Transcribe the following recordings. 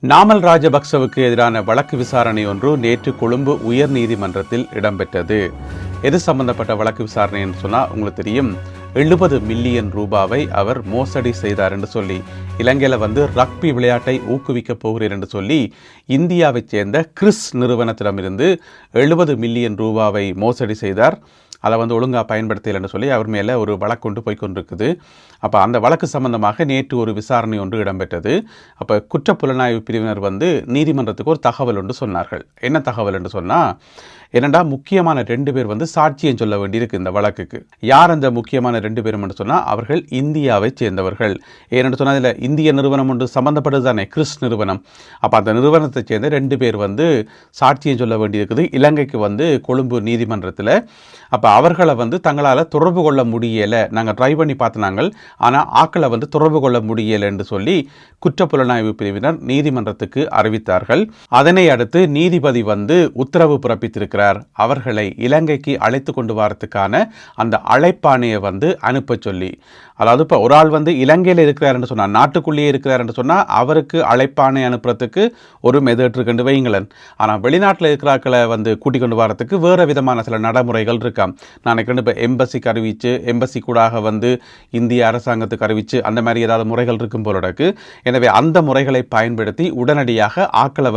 நாமல் ராஜபக்சவுக்கு எதிரான வழக்கு விசாரணை ஒன்று நேற்று கொழும்பு உயர் நீதிமன்றத்தில் இடம்பெற்றது. எது சம்பந்தப்பட்ட வழக்கு விசாரணை என்று சொன்னால் உங்களுக்கு தெரியும். 70 மில்லியன் ரூபாவை அவர் மோசடி செய்தார் என்று சொல்லி, இலங்கையில் ரக்பி விளையாட்டை ஊக்குவிக்கப் போகிறேன் என்று சொல்லி இந்தியாவைச் சேர்ந்த கிறிஸ் நிறுவனத்திடமிருந்து 70 மில்லியன் ரூபாவை மோசடி செய்தார். அதை ஒழுங்காக பயன்படுத்தலைன்னு சொல்லி அவர் மேலே ஒரு வழக்கு கொண்டு போய் கொண்டிருக்குது. அப்போ அந்த வழக்கு சம்பந்தமாக நேற்று ஒரு விசாரணை ஒன்று இடம்பெற்றது. அப்போ குற்றப்புலனாய்வு பிரிவினர் நீதிமன்றத்துக்கு ஒரு தகவல் ஒன்று சொன்னார்கள். என்ன தகவல் என்று சொன்னால், என்னடா முக்கியமான 2 பேர் சாட்சியம் சொல்ல வேண்டியிருக்கு இந்த வழக்குக்கு. யார் அந்த முக்கியமான 2 பேரும் என்று சொன்னால், அவர்கள் இந்தியாவை சேர்ந்தவர்கள். ஏனென்று சொன்னால் இதில் இந்திய நிறுவனம் ஒன்று சம்பந்தப்பட்டது தானே, கிறிஸ் நிறுவனம். அப்போ அந்த நிறுவனத்தை சேர்ந்த 2 பேர் சாட்சியம் சொல்ல வேண்டியிருக்குது இலங்கைக்கு கொழும்பு நீதிமன்றத்தில். அப்போ அவர்களை தங்களால் தொடர்பு கொள்ள முடியலை, நாங்கள் ட்ரை பண்ணி பார்த்தினாங்க, ஆனால் ஆக்களை தொடர்பு கொள்ள முடியலை என்று சொல்லி குற்றப்புலனாய்வு பிரிவினர் நீதிமன்றத்துக்கு அறிவித்தார்கள். அதனை அடுத்து நீதிபதி உத்தரவு பிறப்பித்திருக்கிறார். அவர்களை இலங்கைக்கு அழைத்து கொண்டு வரத்துக்கான அந்த அழைப்பாணையை அனுப்ப சொல்லி. அதாவது இப்போ ஒரு ஆள் இலங்கையில் இருக்கிறார் என்று சொன்னால், நாட்டுக்குள்ளேயே இருக்கிறார் என்று சொன்னால் அவருக்கு அழைப்பாணை அனுப்புறதுக்கு ஒரு மெதட் இருக்குன்னு வைங்களேன். ஆனால் வெளிநாட்டில் இருக்கிறாக்களை கூட்டிக் கொண்டு வரத்துக்கு வேறு விதமான சில நடைமுறைகள் இருக்காம். நான் இப்போ எம்பசிக்கு அறிவிச்சு, எம்பசி கூடாக இந்திய அரசாங்கத்துக்கு அறிவிச்சு அந்த மாதிரி ஏதாவது முறைகள் இருக்கும் போலடக்கு. எனவே அந்த முறைகளை பயன்படுத்தி உடனடியாக ஆக்களை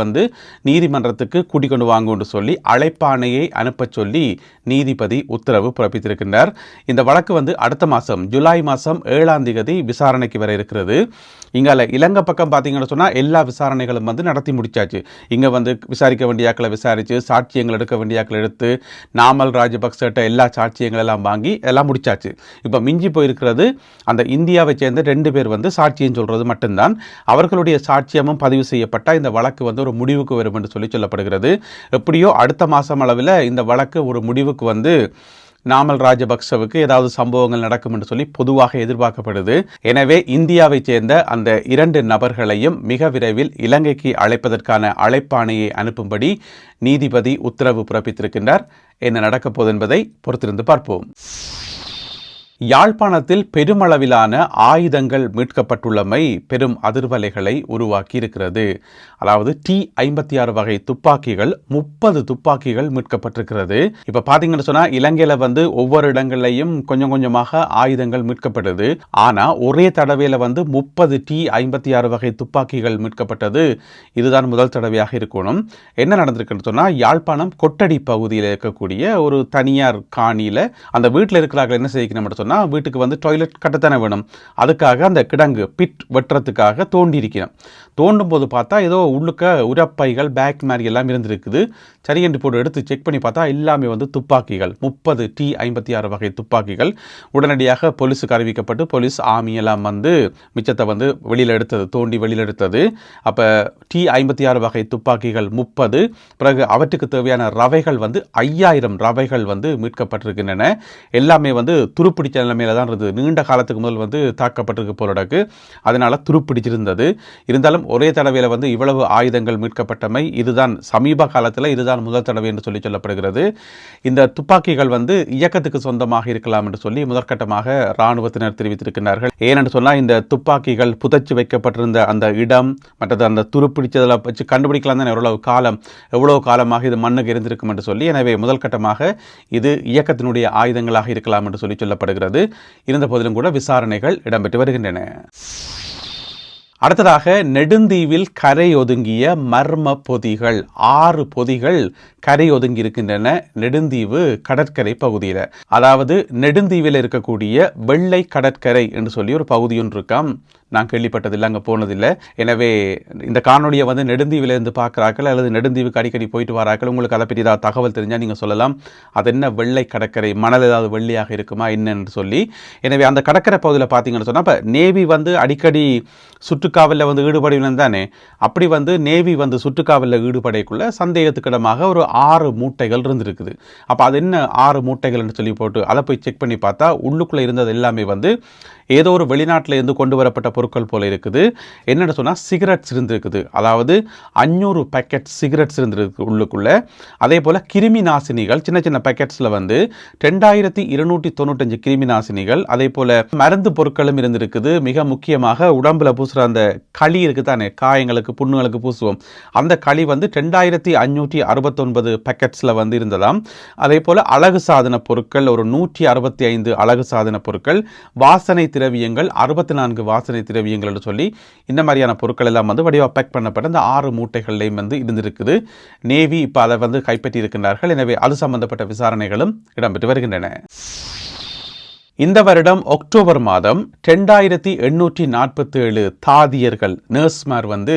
நீதிமன்றத்துக்கு கூட்டிக் கொண்டு வாங்கன்னு சொல்லி அழைப்பாணையை அனுப்ப சொல்லி நீதிபதி உத்தரவு பிறப்பித்திருக்கின்றார். இந்த வழக்கு அடுத்த மாதம் ஜூலை மாதம் 7ஆம் தேதி விசாரணைக்கு வர இருக்கிறது. இங்கால இலங்கை பக்கம் பார்த்தீங்கன்னு சொன்னால் எல்லா விசாரணைகளும் நடத்தி முடிச்சாச்சு. இங்கே விசாரிக்க வேண்டிய ஆக்களை விசாரித்து, சாட்சியங்கள் எடுக்க வேண்டிய ஆக்களை எடுத்து, நாமல் ராஜபக்சட்ட எல்லா சாட்சியங்கள் எல்லாம் வாங்கி எல்லாம் முடிச்சாச்சு. இப்போ மிஞ்சி போயிருக்கிறது அந்த இந்தியாவை சேர்ந்த 2 பேர் சாட்சியம் சொல்கிறது மட்டும்தான். அவர்களுடைய சாட்சியமும் பதிவு செய்யப்பட்டால் இந்த வழக்கு ஒரு முடிவுக்கு வரும் என்று சொல்லப்படுகிறது. எப்படியோ அடுத்த மாதம் அளவில் இந்த வழக்கு ஒரு முடிவுக்கு நாமல் ராஜபக்சவுக்கு ஏதாவது சம்பவங்கள் நடக்கும் என்று சொல்லி பொதுவாக எதிர்பார்க்கப்படுது. எனவே இந்தியாவை சேர்ந்த அந்த 2 நபர்களையும் மிக விரைவில் இலங்கைக்கு அழைப்பதற்கான அழைப்பாணையை அனுப்பும்படி நீதிபதி உத்தரவு பிறப்பித்திருக்கின்றார். என்ன நடக்கப் போகுது என்பதை பொறுத்திருந்து பார்ப்போம். யாழ்ப்பாணத்தில் பெருமளவிலான ஆயுதங்கள் மீட்கப்பட்டுள்ளமை பெரும் அதிர்வலைகளை உருவாக்கி இருக்கிறது. அதாவது T-56 வகை துப்பாக்கிகள் 30 துப்பாக்கிகள் மீட்கப்பட்டிருக்கிறது. இப்போ பார்த்தீங்கன்னு சொன்னால் இலங்கையில் ஒவ்வொரு இடங்களையும் கொஞ்சம் கொஞ்சமாக ஆயுதங்கள் மீட்கப்படுது. ஆனால் ஒரே தடவையில் 30 T-56 வகை துப்பாக்கிகள் மீட்கப்பட்டது இதுதான் முதல் தடவையாக இருக்கணும். என்ன நடந்திருக்குன்னு சொன்னால், யாழ்ப்பாணம் கொட்டடி பகுதியில் இருக்கக்கூடிய ஒரு தனியார் காணியில் அந்த வீட்டில் இருக்கிறார்கள் என்ன செய்யணும் சொன்னால், வீட்டுக்கு டாய்லெட் கட்டத்தானே வேணும். அதுக்காக அந்த கிடங்கு பிட் வெட்டுறதுக்காக தோண்டி இருக்கிறோம். தோண்டும் போது பார்த்தா ஏதோ உள்ளுக்க உரப்பைகள் பேக் மாதிரி எல்லாம் இருந்திருக்குது. சரி என்று போட்டு எடுத்து செக் பண்ணி பார்த்தா எல்லாமே துப்பாக்கிகள், 30 T-56 வகை துப்பாக்கிகள். உடனடியாக போலீஸுக்கு அறிவிக்கப்பட்டு போலீஸ் ஆர்மி எல்லாம் மிச்சத்தை வெளியில் எடுத்தது, தோண்டி வெளியில் எடுத்தது. அப்போ T-56 வகை துப்பாக்கிகள் 30, பிறகு அவற்றுக்கு தேவையான ரவைகள் 5000 ரவைகள் மீட்கப்பட்டிருக்கின்றன. எல்லாமே துருப்பிடிச்ச நிலைமையில தான் இருந்தது. நீண்ட காலத்துக்கு முதல் தாக்கப்பட்டிருக்கு போலடக்கு. அதனால துருப்பிடிச்சிருந்தது. இருந்தாலும் ஒரே தடவையில் இவ்வளவு ஆயுதங்கள் மீட்கப்பட்டமை இதுதான் சமீப காலத்தில் இதுதான் முதல் தடவை என்று சொல்லப்படுகிறது. இந்த துப்பாக்கிகள் இயக்கத்துக்கு சொந்தமாக இருக்கலாம் என்று சொல்லி முதற்கட்டமாக இராணுவத்தினர் தெரிவித்திருக்கிறார்கள். ஏனென்று சொன்னால் இந்த துப்பாக்கிகள் புதைச்சு வைக்கப்பட்டிருந்த அந்த இடம், மற்றது அந்த துருப்பிடிச்சதில் வச்சு கண்டுபிடிக்கலாம் தான் எவ்வளவு காலமாக இது மண்ணுக்கு இருந்திருக்கும் என்று சொல்லி. எனவே முதல் கட்டமாக இது இயக்கத்தினுடைய ஆயுதங்களாக இருக்கலாம் என்று சொல்லப்படுகிறது. இருந்த போதிலும் கூட விசாரணைகள் இடம்பெற்று வருகின்றன. அடுத்ததாக நெடுந்தீவில் கரை ஒதுங்கிய மர்ம பொதிகள் 6 பொதிகள் கரை ஒதுங்கி இருக்கின்றன நெடுந்தீவு கடற்கரை பகுதியில். அதாவது நெடுந்தீவில் இருக்கக்கூடிய வெள்ளை கடற்கரை என்று சொல்லி ஒரு பகுதி ஒன்று இருக்காம். நான் கேள்விப்பட்டதில்லை, அங்கே போனதில்லை. எனவே இந்த காணொலியை நெடுந்தீவிலிருந்து பார்க்குறாக்கள் அல்லது நெடுந்தீவுக்கு அடிக்கடி போயிட்டு வராக்கள், உங்களுக்கு அதை பற்றி ஏதாவது தகவல் தெரிஞ்சால் நீங்கள் சொல்லலாம். அது என்ன வெள்ளை கடற்கரை, மணல் ஏதாவது வெள்ளையாக இருக்குமா என்னன்னு சொல்லி. எனவே அந்த கடற்கரை பகுதியில் பார்த்தீங்கன்னு சொன்னால், இப்போ நேவி அடிக்கடி சுற்றுக்காவலில் ஈடுபடுவீங்க தானே. அப்படி நேவி சுற்றுக்காவலில் ஈடுபடக்குள்ள சந்தேகத்துக்கிடமாக ஒரு 6 மூட்டைகள் இருந்திருக்குது. அப்போ அது என்ன 6 மூட்டைகள் என்று சொல்லி போட்டு அதை போய் செக் பண்ணி பார்த்தா உள்ளுக்குள்ளே இருந்தது எல்லாமே ஏதோ ஒரு வெளிநாட்டில் இருந்து கொண்டு வரப்பட்ட பொருட்கள் போல இருக்குது. என்னென்னு சொன்னால் சிகரெட்ஸ் இருந்திருக்குது, அதாவது 500 பேக்கெட் சிகரெட்ஸ் இருந்திருக்கு உள்ளுக்குள்ள. அதே போல் கிருமி நாசினிகள் சின்ன சின்ன பேக்கெட்ஸில் வந்து 2295 கிருமி நாசினிகள், அதே போல் மருந்து பொருட்களும் இருந்திருக்குது. மிக முக்கியமாக உடம்புல பூசுகிற அந்த களி இருக்குது தானே, காயங்களுக்கு புண்ணுகளுக்கு பூசுவோம், அந்த களி வந்து 2569 பேக்கெட்ஸில் வந்து இருந்ததாம். அதே போல் அழகு சாதன பொருட்கள் ஒரு 165 அழகு சாதன பொருட்கள், வாசனை திரவியங்கள் 64 வாசனை திரவியங்கள் என்று சொல்லி இந்த மாதிரியான பொருட்கள் எல்லாம் வந்து வடிவா பேக் பண்ணப்பட்ட அந்த 6 மூட்டைகள்லையும் வந்து இருந்திருக்குது. நேவி இப்போ அதை வந்து கைப்பற்றி இருக்கின்றார்கள். எனவே அது சம்பந்தப்பட்ட விசாரணைகளும் இடம்பெற்று வருகின்றன. இந்த வருடம் அக்டோபர் மாதம் 2847 தாதியர்கள் நர்ஸ்மார் வந்து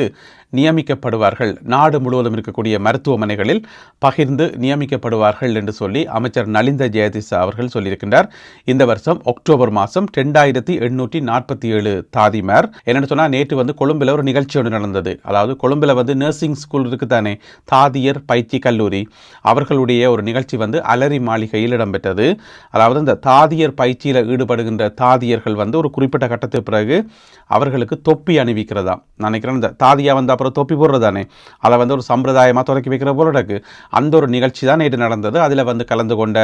நியமிக்கப்படுவார்கள். நாடு முழுவதும் இருக்கக்கூடிய மருத்துவமனைகளில் பகிர்ந்து நியமிக்கப்படுவார்கள் என்று சொல்லி அமைச்சர் நலிந்த ஜெயதிச அவர்கள் சொல்லியிருக்கின்றார். இந்த வருஷம் அக்டோபர் மாதம் 2847 தாதிமார். என்னென்னு சொன்னால் நேற்று வந்து கொழும்பில் ஒரு நிகழ்ச்சி ஒன்று நடந்தது. அதாவது கொழும்பில் வந்து நர்சிங் ஸ்கூல் இருக்குது தானே, தாதியர் பயிற்சி கல்லூரி, அவர்களுடைய ஒரு நிகழ்ச்சி வந்து அலரி மாளிகையில் இடம்பெற்றது. அதாவது இந்த தாதியர் பயிற்சியில் ஈடுபடுகின்ற தாதியர்கள் வந்து ஒரு குறிப்பிட்ட கட்டத்துக்கு பிறகு அவர்களுக்கு தொப்பி அணிவிக்கிறதா. நினைக்கிறேன் இந்த தாதியா வந்து அப்புறம் தொப்பி போடுறதானே, அதை வந்து ஒரு சம்பிரதாயமாக தொடக்கி வைக்கிற போல இருக்கு. அந்த ஒரு நிகழ்ச்சி தான் நேற்று நடந்தது. அதில் வந்து கலந்து கொண்ட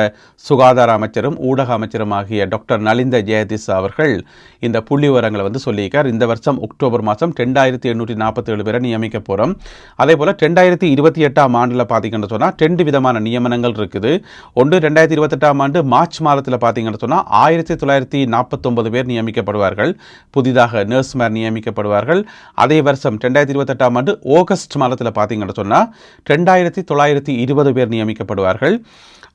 சுகாதார அமைச்சரும் ஊடக அமைச்சரும் ஆகிய டாக்டர் நலிந்த ஜெயதிஸ் அவர்கள் இந்த புள்ளி விவரங்களை வந்து சொல்லியிருக்கார். இந்த வருஷம் அக்டோபர் மாதம் 2847 பேரை நியமிக்க போகிறோம். அதே போல் 2028 ஆண்டில் பார்த்தீங்கன்னு சொன்னால் 2 விதமான நியமனங்கள் இருக்குது. ஒன்று 2028 ஆண்டு மார்ச் மாதத்தில் பார்த்தீங்கன்னு சொன்னால் 1949 பேர் நியமிக்கப்படுவார்கள், புதிதாக நர்ஸ்மார் நியமிக்கப்படுவார்கள். அதே வருஷம் 2028 ஆண்டு ஆகஸ்ட் மாதத்தில் பார்த்தீங்கன்னு சொன்னால் 2920 பேர் நியமிக்கப்படுவார்கள்.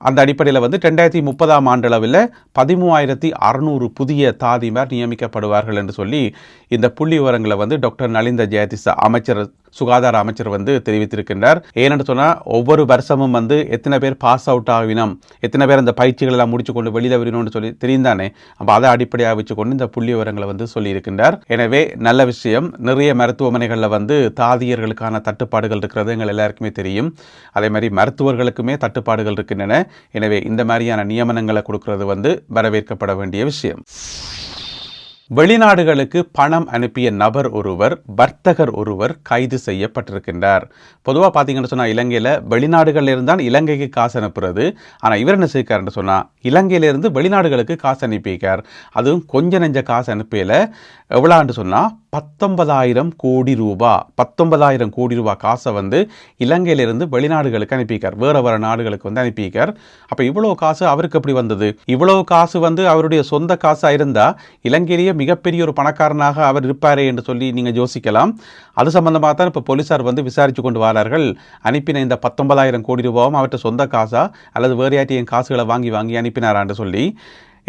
அந்த அடிப்படையில் வந்து 2030 ஆண்டளவில் 13600 புதிய தாதிமார் நியமிக்கப்படுவார்கள் என்று சொல்லி இந்த புள்ளி விவரங்களை வந்து டாக்டர் நலிந்த ஜெயதிச அமைச்சர் சுகாதார அமைச்சர் வந்து தெரிவித்திருக்கின்றார். ஏனென்று சொன்னால் ஒவ்வொரு வருஷமும் வந்து எத்தனை பேர் பாஸ் அவுட் ஆகினோம், எத்தனை பேர் அந்த பயிற்சிகள் எல்லாம் முடிச்சு கொண்டு வெளியில் வரணும்னு சொல்லி தெரிந்தானே, அப்போ அதை அடிப்படையாக வச்சுக்கொண்டு இந்த புள்ளி விவரங்களை வந்து சொல்லியிருக்கின்றார். எனவே நல்ல விஷயம். நிறைய மருத்துவமனைகளில் வந்து தாதியர்களுக்கான தட்டுப்பாடுகள் இருக்கிறது எங்கள் எல்லாருக்குமே தெரியும். அதே மாதிரி மருத்துவர்களுக்குமே தட்டுப்பாடுகள் இருக்கின்றன. எனவே இந்த மாதிரியான நியமனங்களை கொடுக்கிறது வந்து வரவேற்கப்பட வேண்டிய விஷயம். வெளிநாடுகளுக்கு பணம் அனுப்பிய நபர் ஒருவர், வர்த்தகர் ஒருவர் கைது செய்யப்பட்டிருக்கின்றார். பொதுவாக பார்த்தீங்கன்னு சொன்னால் இலங்கையில் வெளிநாடுகளில் இருந்தால் இலங்கைக்கு காசு அனுப்புறது. ஆனால் இவர் என்ன செய்யக்காருன்னு சொன்னால் இலங்கையிலிருந்து வெளிநாடுகளுக்கு காசு அனுப்பியிருக்கார். அதுவும் கொஞ்ச நெஞ்ச காசு அனுப்பியில் எவ்வளோன்னு சொன்னால் 19,000 கோடி ரூபா, 19,000 கோடி ரூபா காசை வந்து இலங்கையிலிருந்து வெளிநாடுகளுக்கு அனுப்பியிருக்கார், வேறு நாடுகளுக்கு வந்து அனுப்பியிருக்கார். அப்போ இவ்வளோ காசு அவருக்கு எப்படி வந்தது? இவ்வளோ காசு வந்து அவருடைய சொந்த காசாக இருந்தால் இலங்கையிலேயே மிகப்பெரிய ஒரு பணக்காரனாக அவர் இருப்பாரே என்று சொல்லி நீங்கள் யோசிக்கலாம். அது சம்பந்தமாக தான் இப்போ போலீஸார் வந்து விசாரித்து கொண்டு வரார்கள். அனுப்பின இந்த 19,000 கோடி ரூபாவும் அவர்கிட்ட சொந்த காசா அல்லது வேறு யார்ட்டையும் காசுகளை வாங்கி அனுப்பினாரான்னு சொல்லி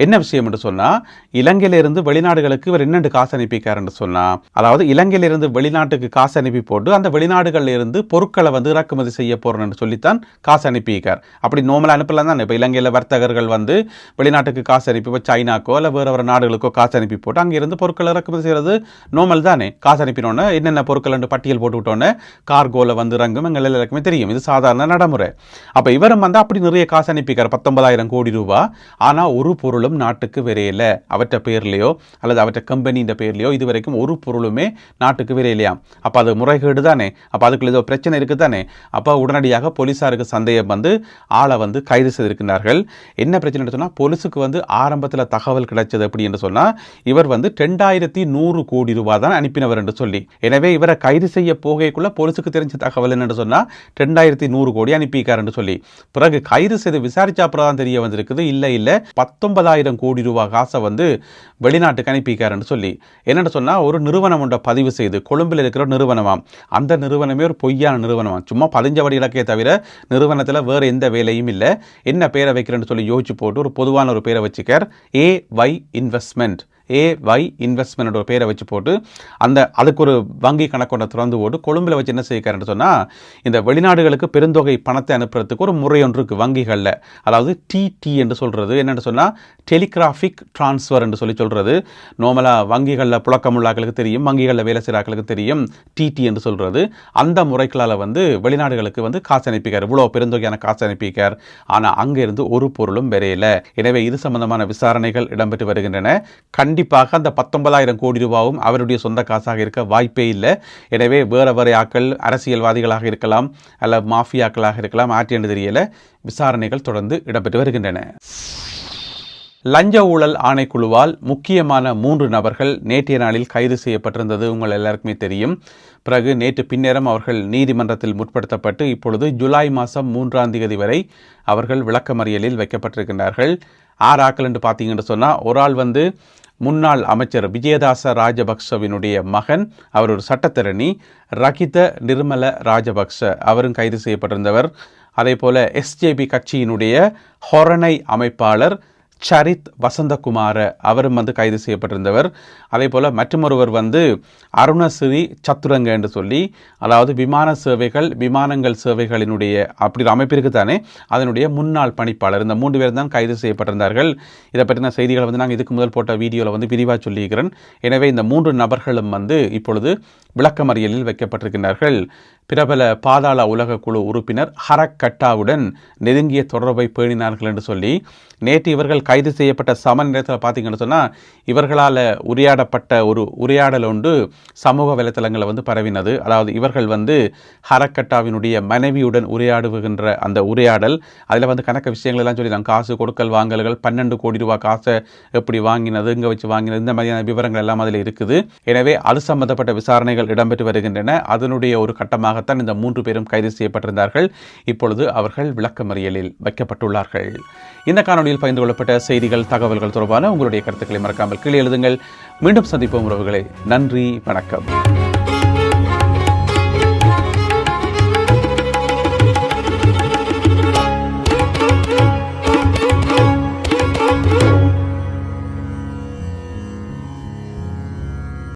என்ன விஷயம் என்று சொன்னால் இலங்கையிலிருந்து வெளிநாடுகளுக்கு இவர் என்னென்று காசு அனுப்பிக்கார் என்று சொன்னால், அதாவது இலங்கையிலிருந்து வெளிநாட்டுக்கு காசு அனுப்பி போட்டு அந்த வெளிநாடுகளில் இருந்து பொருட்களை வந்து இறக்குமதி செய்ய போகிறேன்னு சொல்லித்தான் காசு அனுப்பிக்கார். அப்படி நோமலாக அனுப்பலாம் தானே. இப்போ இலங்கையில் வர்த்தகர்கள் வந்து வெளிநாட்டுக்கு காசு அனுப்பி, இப்போ சைனாக்கோ இல்லை வேறு நாடுகளுக்கோ காசு அனுப்பி போட்டு அங்கேருந்து பொருட்களை இறக்குமதி செய்கிறது நோமல் தானே. காசு அனுப்பினோன்னே என்னென்ன பொருட்கள் என்று பட்டியல் போட்டு விட்டோன்னே கார்கோவில் வந்து இறங்கும் எங்கள் எல்லாருக்குமே தெரியும். இது சாதாரண நடைமுறை. அப்போ இவரும் வந்து அப்படி நிறைய காசு அனுப்பிக்கார், 19,000 கோடி ரூபா. ஆனால் ஒரு பொருளும் நாட்டுக்கு வரையில, அவற்ற பேர்லையோ அல்லது அவற்ற கம்பெனியின் பேர்லையோ இது வரைக்கும் ஒரு பொருளுமே நாட்டுக்கு வரையிலையாம். அப்போ அது முறைகேடு தானே. அப்போ அதுக்குள்ள ஏதோ பிரச்சனை இருக்குது தானே. அப்போ உடனடியாக போலீஸாருக்கு சந்தேகம் வந்து ஆளை வந்து கைது செய்திருக்கிறார்கள். என்ன பிரச்சனை சொன்னால் போலீஸுக்கு வந்து ஆரம்பத்தில் தகவல் கிடைச்சது எப்படி என்று சொன்னால் இவர் வந்து 2100 கோடி ரூபாய் தான் அனுப்பினவர் என்று சொல்லி. எனவே இவரை கைது செய்ய போகைக்குள்ள போலீஸுக்கு தெரிஞ்ச தகவல் என்னென்னு சொன்னால் 2100 கோடி அனுப்பிக்கார் என்று சொல்லி. பிறகு கைது செய்து விசாரிச்சா அப்புறம் தான் தெரிய வந்திருக்குது இல்லை 19,000 கோடி ரூபாய் காசை வந்து வெளிநாட்டுக்கு அனுப்பிக்காருன்னு சொல்லி. என்னென்னு சொன்னால் ஒரு நிறுவனம் ஒன்றை பதிவு செய்து கொழும்பில் இருக்கிற நிறுவனமாம். அந்த நிறுவனமே ஒரு பொய்யான நிறுவனமாம். சும்மா பதிஞ்சபடி இலக்கே தவிர நிறுவனத்தில் வேறு எந்த வேலையும் இல்லை. என்ன பேரை வைக்கிறேன்னு சொல்லி யோசிச்சு போட்டு ஒரு பொதுவான ஒரு பேரை வச்சுக்கார், AY இன்வெஸ்ட்மெண்ட். AY இன்வெஸ்ட்மெண்ட் ஒரு பேரை வச்சு போட்டு அதுக்கு ஒரு வங்கி கணக்கொண்டை திறந்து போட்டு கொழும்பில் வச்சு என்ன செய்யக்காருன்னு சொன்னால் இந்த வெளிநாடுகளுக்கு பெருந்தொகை பணத்தை அனுப்புறதுக்கு ஒரு முறை ஒன்று இருக்குது வங்கிகளில். அதாவது TT என்று சொல்கிறது. என்னென்னு சொன்னால் டெலிகிராஃபிக் டிரான்ஸ்ஃபர் என்று சொல்லி சொல்கிறது. நார்மலாக வங்கிகளில் புழக்கமுள்ளாக்களுக்கு தெரியும், வங்கிகளில் வேலை செய்கிறாக்களுக்கு தெரியும் TT என்று சொல்கிறது. அந்த முறைகளால் வந்து வெளிநாடுகளுக்கு வந்து காசு அனுப்பிக்கார், இவ்வளோ பெருந்தொகையான காசு அனுப்பிக்கார். ஆனால் அங்கேருந்து ஒரு பொருளும் வரையில. எனவே இது சம்பந்தமான விசாரணைகள் இடம்பெற்று வருகின்றன. கண்டிப்பாக கண்டிப்பாக அந்த 19,000 கோடி ரூபாவும் அவருடைய சொந்த காசாக இருக்க வாய்ப்பே இல்லை. எனவே வேறு ஆக்கள் அரசியல்வாதிகளாக இருக்கலாம், அல்ல மாஃபியாக்களாக இருக்கலாம், ஆற்றியென்று தெரியல. விசாரணைகள் தொடர்ந்து இடம்பெற்று வருகின்றன. லஞ்ச ஊழல் ஆணைக்குழுவால் முக்கியமான 3 நபர்கள் நேற்றைய நாளில் கைது செய்யப்பட்டிருந்தது உங்கள் எல்லாருக்குமே தெரியும். பிறகு நேற்று பின்னேரம் அவர்கள் நீதிமன்றத்தில் முற்படுத்தப்பட்டு இப்பொழுது ஜூலை மாதம் 3ஆம் தேதி வரை அவர்கள் விளக்கமறியலில் வைக்கப்பட்டிருக்கின்றார்கள். 6 ஆக்கள் என்று பார்த்தீங்கன்னு சொன்னால், ஒரு ஆள் முன்னாள் அமைச்சர் விஜயதாச ராஜபக்சவினுடைய மகன், அவர் ஒரு சட்டத்தரணி, ரகித நிர்மல ராஜபக்ச, அவரும் கைது செய்யப்பட்டிருந்தவர். அதே போல் எஸ்ஜேபி கட்சியினுடைய ஹொரணை அமைப்பாளர் சரித் வசந்தகுமார, அவரும் கைது செய்யப்பட்டிருந்தவர். அதே போல் மற்றொருவர் அருணசிறி சத்துரங்க என்று சொல்லி, அதாவது விமானங்கள் சேவைகளினுடைய அப்படி ஒரு அமைப்பிற்கு தானே அதனுடைய முன்னாள் பணிப்பாளர். இந்த 3 பேர் தான் கைது செய்யப்பட்டிருந்தார்கள். இதை பற்றின செய்திகளை நாங்கள் இதுக்கு முதல் போட்ட வீடியோவில் விரிவாக சொல்லியிருக்கிறேன். எனவே இந்த 3 நபர்களும் இப்பொழுது விளக்கமறியலில் வைக்கப்பட்டிருக்கிறார்கள். பிரபல பாதாள உலக குழு உறுப்பினர் ஹரக் கட்டாவுடன் நெருங்கிய தொடர்பை பேணினார்கள் என்று சொல்லி, நேற்று இவர்கள் கைது செய்யப்பட்ட சம நேரத்தில் பார்த்தீங்கன்னு சொன்னால், இவர்களால் உரையாடப்பட்ட ஒரு உரையாடல் ஒன்று சமூக வலைத்தளங்களில் பரவினது. அதாவது இவர்கள் ஹரக் கட்டாவினுடைய மனைவியுடன் உரையாடுகின்ற அந்த உரையாடல், அதில் கணக்க விஷயங்கள் எல்லாம் சொல்லி காசு கொடுக்கல் வாங்கல்கள், 12 கோடி ரூபாய் காசை எப்படி வாங்கினது, இங்கே வச்சு வாங்கினது, இந்த மாதிரியான விவரங்கள் எல்லாம் அதில் இருக்குது. எனவே அது சம்பந்தப்பட்ட விசாரணைகள் இடம்பெற்று வருகின்றன. அதனுடைய ஒரு கட்டமாகத்தான் இந்த 3 பேரும் கைது செய்யப்பட்டிருந்தார்கள். இப்பொழுது அவர்கள் விளக்கமறியலில் வைக்கப்பட்டுள்ளார்கள். இந்த காணொலியில் பகிர்ந்து கொள்ளப்பட்ட செய்திகள், தகவல்கள் தொடர்பான உங்களுடைய கருத்துக்களை மறக்காமல் கீழே எழுதுங்கள். மீண்டும் சந்திப்போம் உறவுகளே. நன்றி, வணக்கம்.